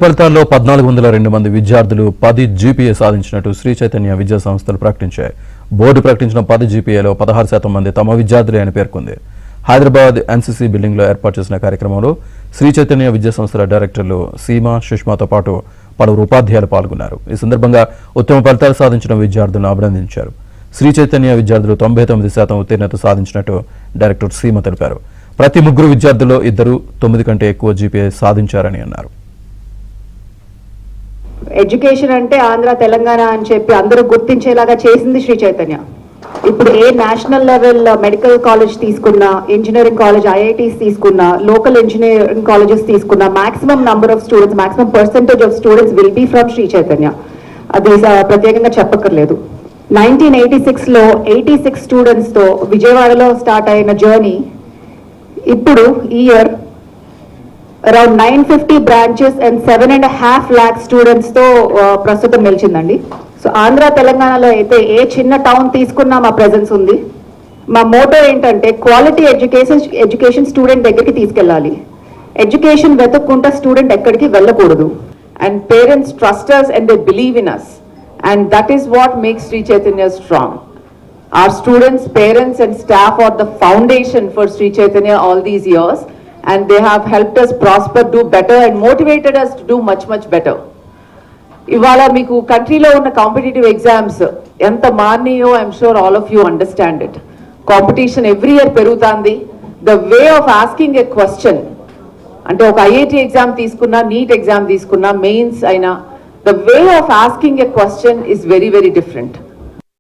ఫలితాల్లో 1402 మంది విద్యార్థులు 10 జీపీఏ సాధించినట్టు శ్రీ చైతన్య విద్యా సంస్థలు ప్రకటించాయి. బోర్డు ప్రకటించిన 10 జీపీఏలో 16% మంది తమ విద్యార్థులే అని పేర్కొంది. హైదరాబాద్ ఎన్సీసీ బిల్డింగ్లో ఏర్పాటు చేసిన కార్యక్రమంలో శ్రీ చైతన్య విద్యా సంస్థల డైరెక్టర్లు సీమ, సుష్మాతో పాటు పలువురు ఉపాధ్యాయులు పాల్గొన్నారు. ఈ సందర్భంగా ఉత్తమ ఫలితాలు సాధించిన విద్యార్థులను అభినందించారు. శ్రీ చైతన్య విద్యార్థులు 99% ఉత్తీర్ణత సాధించినట్టు డైరెక్టర్ సీమ తెలిపారు. ప్రతి ముగ్గురు విద్యార్థుల్లో ఇద్దరు 9 కంటే ఎక్కువ జీపీఏ సాధించారని అన్నారు. ఎడ్యుకేషన్ అంటే ఆంధ్ర తెలంగాణ అని చెప్పి అందరూ గుర్తించేలాగా చేసింది శ్రీ చైతన్య. ఇప్పుడు ఏ నేషనల్ లెవెల్ మెడికల్ కాలేజ్ తీసుకున్నా, ఇంజనీరింగ్ కాలేజ్ ఐఐటీస్ తీసుకున్నా, లోకల్ ఇంజనీరింగ్ కాలేజెస్ తీసుకున్నా, maximum number of students, maximum percentage of students will be from Sri Chaitanya. అది ప్రత్యేకంగా చెప్పక్కర్లేదు. 1986లో 86 స్టూడెంట్స్తో విజయవాడలో స్టార్ట్ అయిన జర్నీ ఇప్పుడు ఈ year around 950 branches and 7.5 lakh students తో ప్రస్తుతం నిలిచిందండి. సో ఆంధ్ర తెలంగాణలో అయితే ఏ చిన్న టౌన్ తీసుకున్నా మా ప్రెజెన్స్ ఉంది. మా మోటో ఏంటంటే క్వాలిటీ ఎడ్యుకేషన్ స్టూడెంట్ దగ్గరికి తీసుకెళ్ళాలి. ఎడ్యుకేషన్ వెతుక్కుంటా స్టూడెంట్ ఎక్కడికి వెళ్ళకూడదు. And parents trust us and they believe in us, and that is what makes Sri Chaitanya strong. Our students, parents and staff are the foundation for Sri Chaitanya all these years, and they have helped us prosper, do better and motivated us to do much better. Ivala meeku country lo unna competitive exams enta maarniyo, I'm sure all of you understand it. Competition every year perugutandi. The way of asking a question, ante oka IIT exam తీసుకున్నా, NEET exam తీసుకున్నా, mains aina, the way of asking a question is very different.